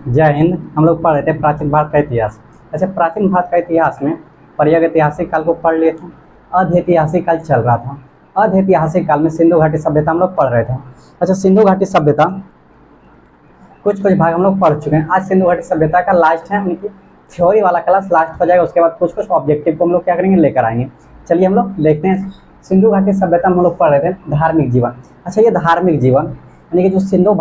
जय हिंद। हम लोग पढ़ रहे थे प्राचीन भारत का इतिहास। अच्छा, प्राचीन भारत का इतिहास में प्रागैतिहासिक काल को पढ़ लिए थे, अधैतिहासिक काल चल रहा था। अधैतिहासिक काल में सिंधु घाटी सभ्यता हम लोग पढ़ रहे थे। अच्छा, सिंधु घाटी सभ्यता कुछ कुछ भाग हम लोग पढ़ चुके हैं। आज सिंधु घाटी सभ्यता का लास्ट है, उनकी थ्योरी वाला क्लास लास्ट हो जाएगा। उसके बाद कुछ कुछ ऑब्जेक्टिव को हम लोग क्या करेंगे, लेकर आएंगे। चलिए हम लोग देखते हैं। सिंधु घाटी सभ्यता में हम लोग पढ़ रहे थे धार्मिक जीवन। अच्छा, ये धार्मिक जीवन यानी कि जो सिंधु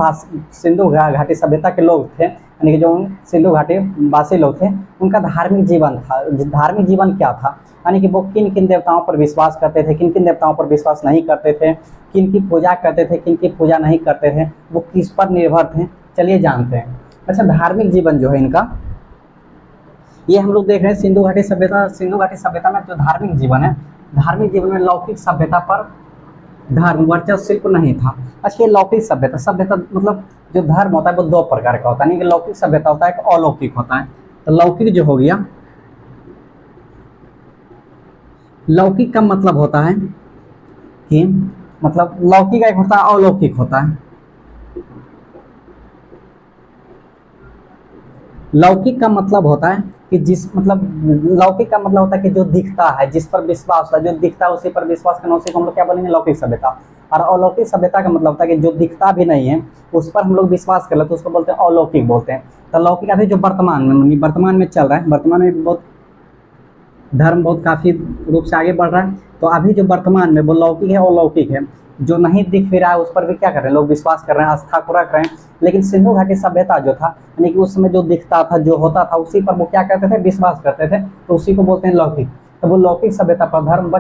घाटी सभ्यता के लोग थे, यानी कि जो सिंधु घाटी वासी लोग थे, उनका धार्मिक जीवन था। धार्मिक जीवन क्या था, यानी कि वो किन किन देवताओं पर विश्वास करते थे, किन किन देवताओं पर विश्वास नहीं करते थे, किन की पूजा करते थे, किन की पूजा नहीं करते थे, वो किस पर निर्भर थे, चलिए जानते हैं। अच्छा, धार्मिक जीवन जो है इनका, ये हम लोग देख रहे हैं सिंधु घाटी सभ्यता में जो धार्मिक जीवन है, धार्मिक जीवन में लौकिक सभ्यता पर धर्म वर्चस्व नहीं था। अच्छा, ये लौकिक सभ्यता मतलब जो धर्म होता है वो दो प्रकार का होता है, यानी कि लौकिक सभ्यता होता है, एक अलौकिक होता है। तो लौकिक जो हो गया, लौकिक का मतलब होता है कि मतलब लौकिक एक होता है, अलौकिक होता है। लौकिक का मतलब होता है कि लौकिक का मतलब होता है कि जो दिखता है, जिस पर विश्वास है, जो दिखता है उसी पर विश्वास करना, उसी को हम लोग क्या बोलेंगे, लौकिक सभ्यता। और अलौकिक सभ्यता का मतलब होता है कि जो दिखता भी नहीं है उस पर हम लोग विश्वास कर लेते, तो उसको बोलते हैं अलौकिक बोलते हैं। तो लौकिक अभी जो वर्तमान में चल रहा है, वर्तमान में बहुत धर्म बहुत काफ़ी रूप से आगे बढ़ रहा है। तो अभी जो वर्तमान में वो लौकिक है, अलौकिक है। जो नहीं दिख भी रहा है उस पर भी क्या कर रहे हैं, लोग विश्वास कर रहे हैं, आस्था को रख रहे हैं। लेकिन सिंधु घाटी सभ्यता जो था, यानी कि उस समय जो दिखता था, जो होता था, उसी पर वो क्या करते थे, विश्वास करते थे, तो उसी को बोलते हैं लौकिक। तो वो लौकिक सभ्यता पर धर्म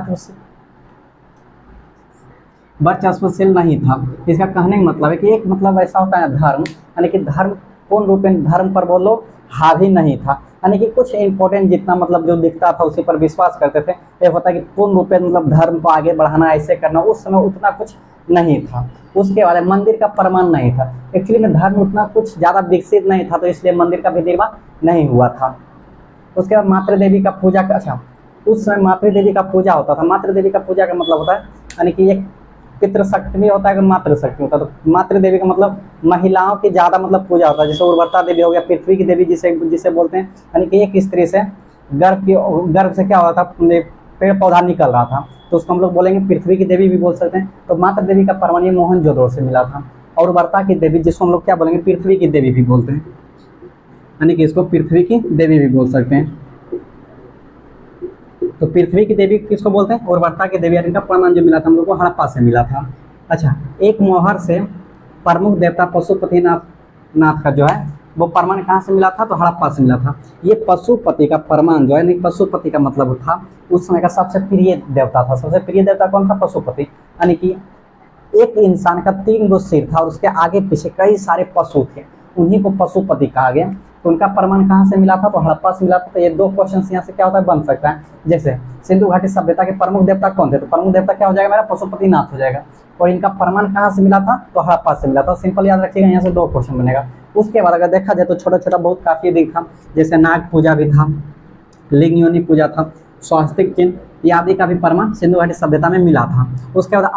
वर्चस्वशील नहीं था। इसका कहने का मतलब है कि एक मतलब ऐसा होता है धर्म, यानी कि धर्म पूर्ण रूप में धर्म पर वो लोग हावी नहीं था, यानी कि कुछ इंपॉर्टेंट जितना मतलब जो दिखता था उसी पर विश्वास करते थे। एक होता है कि पूर्ण रूप में मतलब धर्म को आगे बढ़ाना, ऐसे करना, उस समय उतना कुछ नहीं था। उसके बाद मंदिर का प्रमाण नहीं था। एक्चुअली में धर्म उतना कुछ ज़्यादा विकसित नहीं था, तो इसलिए मंदिर का भी निर्माण नहीं हुआ था। उसके बाद मातृ देवी का पूजा का, अच्छा उस समय मातृ देवी का पूजा होता था। मातृ देवी का पूजा का मतलब होता है यानी कि एक पितृशक्ति भी होता है, मातृशक्ति होता है। तो मातृ देवी का मतलब महिलाओं की ज़्यादा मतलब पूजा होता है। जैसे उर्वरता देवी हो गया, पृथ्वी की देवी जिसे बोलते हैं, यानी कि एक स्त्री से गर्भ से क्या होता था, पेड़ पौधा निकल रहा था, तो उसको हम लोग बोलेंगे पृथ्वी की देवी भी बोल सकते हैं। तो मातृ देवी का प्रमाण मोहनजोदड़ो से मिला था। और उर्वरता की देवी जिसको हम लोग क्या बोलेंगे, पृथ्वी की देवी भी बोलते हैं, यानी कि इसको पृथ्वी की देवी भी बोल सकते हैं। तो पृथ्वी की देवी किसको बोलते हैं, उर्वरता की देवी। इनका प्रमाण जो मिला था हम लोग को हड़प्पा से मिला था। अच्छा, एक मोहर से प्रमुख देवता पशुपतिनाथ का जो है वो प्रमाण कहाँ से मिला था, तो हड़प्पा से मिला था। ये पशुपति का प्रमाण जो है, नहीं पशुपति का मतलब था उस समय का सबसे प्रिय देवता था। सबसे प्रिय देवता कौन था, पशुपति। यानी कि एक इंसान का 3 गो सिर था और उसके आगे पीछे कई सारे पशु थे, उन्हीं को पशुपति कहा गया। तो उनका प्रमाण कहाँ से मिला था, तो हड़प्पा से मिला था। तो ये 2 क्वेश्चन यहाँ से क्या होता है, बन सकता है। जैसे सिंधु घाटी सभ्यता के प्रमुख देवता कौन थे, तो प्रमुख देवता क्या हो जाएगा मेरा, पशुपतिनाथ हो जाएगा। और इनका प्रमाण कहाँ से मिला था, तो हड़प्पा से मिला था। सिंपल याद रखिएगा, यहाँ से 2 क्वेश्चन बनेगा। उसके बाद अगर देखा जाए तो छोटा छोटा बहुत काफ़ी दिख था, जैसे नाग पूजा भी था, लिंग योनि पूजा था, स्वास्तिक चिन्ह आदि का भी प्रमाण सिंधु घाटी सभ्यता में मिला था। उसके बाद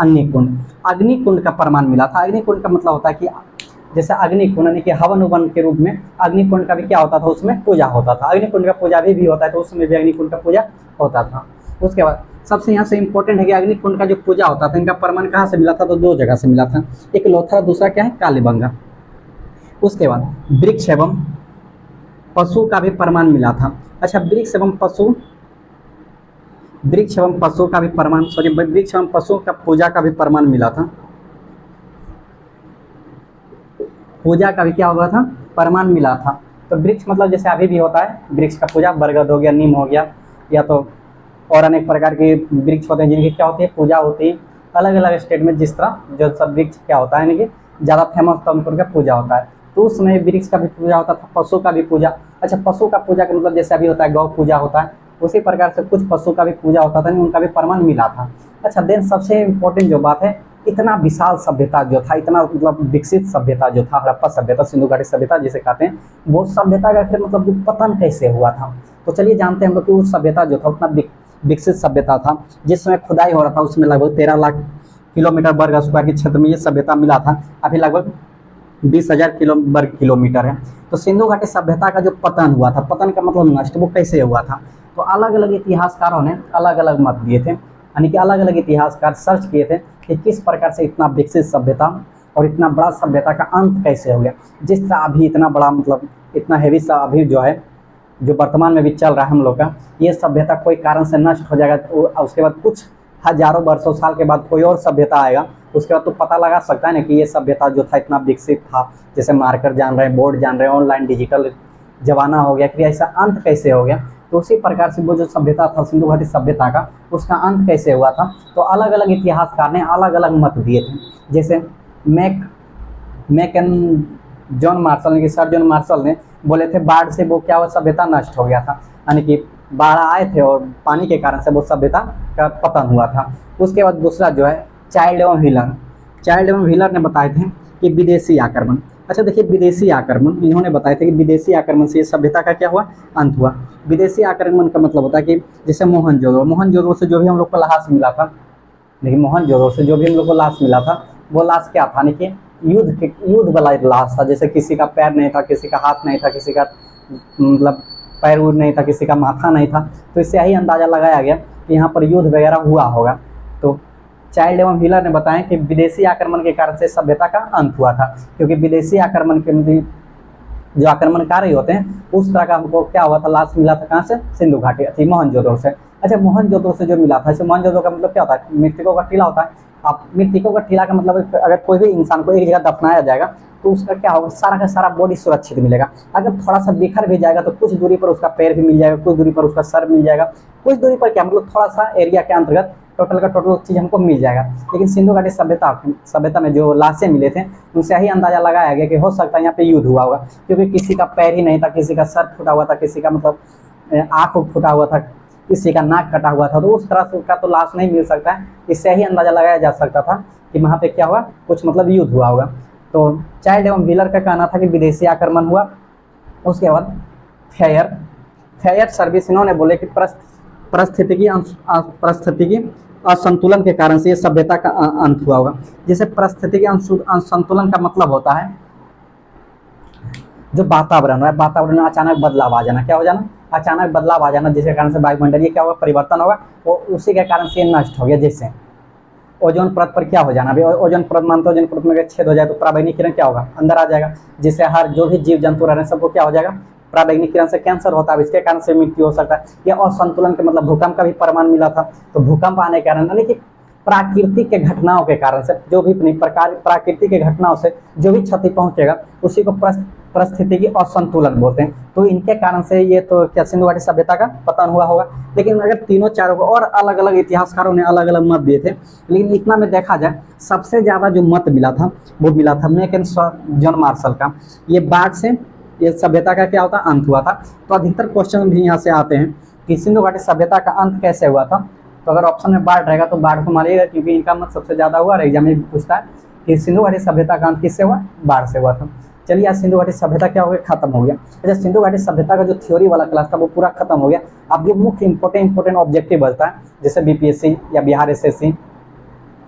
अग्निकुंड का प्रमाण मिला था। अग्निकुंड का मतलब होता है कि जैसे अग्निकुंड यानी कि हवन उवन के रूप में अग्निकुंड का भी क्या होता था, उसमें पूजा होता था। अग्निकुंड का पूजा भी होता है, तो उसमें भी अग्निकुंड का पूजा होता था। उसके बाद सबसे यहाँ से इम्पोर्टेंट है कि अग्निकुंड का जो पूजा होता था, इनका प्रमाण कहाँ से मिला था, तो 2 जगह से मिला था। एक लोथरा, दूसरा क्या है, कालीबंगा। उसके बाद वृक्ष एवं पशु का भी प्रमाण मिला था। अच्छा, वृक्ष एवं पशु का भी प्रमाण, वृक्ष एवं पशु का पूजा का भी प्रमाण मिला था। पूजा का भी क्या हुआ था, प्रमाण मिला था। तो वृक्ष मतलब जैसे अभी भी होता है, वृक्ष का पूजा बरगद हो गया, नीम हो गया, या तो और अनेक प्रकार के वृक्ष होते हैं जिनकी क्या होती है, पूजा होती है। अलग अलग स्टेट में जिस तरह जो सब वृक्ष क्या होता है, यानी कि ज़्यादा फेमस था उनका पूजा होता है। तो उस समय वृक्ष का भी पूजा होता था, पशु का भी पूजा। अच्छा, पशु का पूजा का मतलब जैसे अभी होता है गौ पूजा होता है, उसी प्रकार से कुछ पशु का भी पूजा होता था, उनका भी प्रमाण मिला था। अच्छा, देन सबसे इम्पोर्टेंट जो बात है, इतना विशाल सभ्यता जो था, इतना मतलब विकसित सभ्यता जो था, हड़प्पा सभ्यता, सिंधु घाटी सभ्यता जिसे कहते हैं, वो सभ्यता का फिर मतलब पतन कैसे हुआ था। तो चलिए जानते हैं हम लोग कि वो सभ्यता जो था उतना विकसित सभ्यता था। जिस समय खुदाई हो रहा था उसमें लगभग 13 लाख किलोमीटर वर्ग स्क्वायर के क्षेत्र में ये सभ्यता मिला था। अभी लगभग 20,000 वर्ग किलोमीटर है। तो सिंधु घाटी सभ्यता का जो पतन हुआ था, पतन का मतलब नष्ट, वो कैसे हुआ था? तो अलग अलग इतिहासकारों ने अलग अलग मत दिए थे, यानी कि अलग अलग इतिहासकार सर्च किए थे कि किस प्रकार से इतना विकसित सभ्यता और इतना बड़ा सभ्यता का अंत कैसे हो गया। जिस तरह अभी इतना बड़ा मतलब इतना हैवी सा अभी जो है, जो वर्तमान में भी चल रहा है हम लोग का, ये सभ्यता कोई कारण से नष्ट हो जाएगा तो उसके बाद कुछ हजारों वर्षों साल के बाद कोई और सभ्यता आएगा, उसके बाद तो पता लगा सकता है ना कि ये सभ्यता जो था इतना विकसित था, जैसे मार्कर जान रहे हैं, बोर्ड जान रहे हैं, ऑनलाइन डिजिटल जमाना हो गया, कि ऐसा अंत कैसे हो गया। तो उसी प्रकार से वो जो सभ्यता था सिंधु घाटी सभ्यता का, उसका अंत कैसे हुआ था, तो अलग अलग इतिहासकार ने अलग अलग मत दिए थे। जैसे मैक एंड जॉन मार्शल ने, सर जॉन मार्शल ने बोले थे बाढ़ से वो क्या हुआ, सभ्यता नष्ट हो गया था, यानी कि बाढ़ आए थे और पानी के कारण से वो सभ्यता का पतन हुआ था। उसके बाद दूसरा जो है चाइल्ड एवं व्हीलर ने बताए थे कि विदेशी आक्रमण। अच्छा देखिए, विदेशी आक्रमण इन्होंने बताए थे कि विदेशी आक्रमण से ये सभ्यता का क्या हुआ, अंत हुआ। विदेशी आक्रमण का मतलब होता है कि जैसे मोहनजोदड़ो से जो भी हम लोग को लाश मिला था, लेकिन मोहनजोदड़ो से जो भी हम लोग को लाश मिला था, वो लाश क्या था, यानी कि युद्ध वाला लाश था। जैसे किसी का पैर नहीं था, किसी का हाथ नहीं था, किसी का मतलब पैर उड़ नहीं था, किसी का माथा नहीं था, तो इससे यही अंदाजा लगाया गया कि यहाँ पर युद्ध वगैरह हुआ होगा। तो चाइल्ड एवं व्हीलर ने बताया कि विदेशी आक्रमण के कारण से सभ्यता का अंत हुआ था, क्योंकि विदेशी आक्रमण के जो आक्रमणकारी होते हैं उस तरह का हमको क्या हुआ था, लाश मिला था कहाँ से, सिंधु घाटी थी मोहनजोदड़ो से। अच्छा, मोहनजोदड़ो से जो मिला था, जैसे मोहनजोदड़ो का मतलब क्या होता है, मृतकों का टीला होता है। अब मृतकों का टीला का मतलब अगर कोई भी इंसान को एक जगह दफनाया जाएगा तो उसका क्या होगा, सारा का सारा बॉडी सुरक्षित मिलेगा। अगर थोड़ा सा बिखर भी जाएगा तो कुछ दूरी पर उसका पैर भी मिल जाएगा, कुछ दूरी पर उसका सर मिल जाएगा, कुछ दूरी पर क्या मतलब थोड़ा सा एरिया के अंतर्गत टोटल का टोटल चीज़ हमको मिल जाएगा। लेकिन सिंधु घाटी सभ्यता में जो लाशें मिले थे उनसे यही अंदाजा लगाया गया कि हो सकता है यहाँ पे युद्ध हुआ होगा, क्योंकि किसी का पैर ही नहीं था, किसी का सर फूटा हुआ था, किसी का मतलब आँख फूटा हुआ था, किसी का नाक कटा हुआ था, तो उस तरह का तो लाश नहीं मिल सकता है। इससे ही अंदाजा लगाया जा सकता था कि वहाँ पे क्या हुआ, कुछ मतलब युद्ध हुआ होगा। तो चाइल्ड एवं व्हीलर का कहना था कि विदेशी आक्रमण हुआ। उसके बाद फेयर सर्विस इन्होंने बोले कि परिस्थितिकी असंतुलन के कारण से ये सभ्यता का अंत हुआ होगा। जैसे परिस्थितिकी असंतुलन का मतलब होता है जो वातावरण है, वातावरण में अचानक बदलाव आ जाना, क्या हो जाना, अचानक बदलाव आ जाना, जिसके कारण से वायुमंडलीय क्या होगा, परिवर्तन होगा, वो उसी के कारण से ये नष्ट हो गया। जैसे ओजोन परत पर क्या हो जाना, अभी ओजोन परत मानते ओजोन परत में अगर छेद हो जाए तो पराबैंगनी किरण क्या होगा, अंदर आ जाएगा, जिससे हर जो भी जीव जंतु रह रहे हैं सबको क्या हो जाएगा, पराबैंगनी किरण से कैंसर होता है, इसके कारण से मृत्यु हो सकता है। या असंतुलन के मतलब भूकंप का भी प्रमाण मिला था, तो भूकंप आने के कारण यानी कि प्राकृतिक के घटनाओं के कारण से जो भी प्राकृतिक के घटनाओं से जो भी क्षति पहुंचेगा उसी को परिस्थितिकी असंतुलन बोलते हैं। तो इनके कारण से ये तो क्या सिंधु घाटी सभ्यता का पतन हुआ होगा। लेकिन अगर तीनों चारों को और अलग अलग इतिहासकारों ने अलग अलग मत दिए थे, लेकिन इतना में देखा जाए सबसे ज़्यादा जो मत मिला था वो मिला था मैक एंड जॉन मार्शल का। ये बाढ़ से ये सभ्यता का क्या होता, अंत हुआ था। तो अधिकतर क्वेश्चन भी यहाँ से आते हैं कि सिंधु घाटी सभ्यता का अंत कैसे हुआ था। तो अगर ऑप्शन में बाढ़ रहेगा तो बाढ़ को मारिएगा, क्योंकि इनका मत सबसे ज़्यादा हुआ और एग्जाम में भी पूछता है कि सिंधु घाटी सभ्यता का अंत किससे हुआ, बाढ़ से हुआ था। चलिए, आज सिंधु घाटी सभ्यता क्या हो गया, खत्म हो गया। अच्छा, सिंधु घाटी सभ्यता का जो थ्योरी वाला क्लास था वो पूरा खत्म हो गया। अब जो मुख्य इंपॉर्टेंट ऑब्जेक्टिव बचता है, जैसे बीपीएससी या Bihar SSC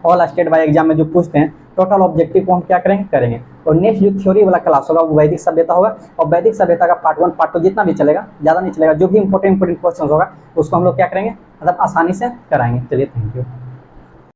all state wise exam में जो पूछते हैं, टोटल ऑब्जेक्टिव को हम क्या करेंगे। और नेक्स्ट जो थ्योरी वाला क्लास होगा वो वैदिक सभ्यता होगा, और वैदिक सभ्यता का पार्ट 1 पार्ट 2 जितना भी चलेगा, ज़्यादा नहीं चलेगा, जो भी इंपॉर्टेंट क्वेश्चन होगा उसको हम लोग क्या करेंगे, मतलब आसानी से कराएंगे। चलिए, थैंक यू।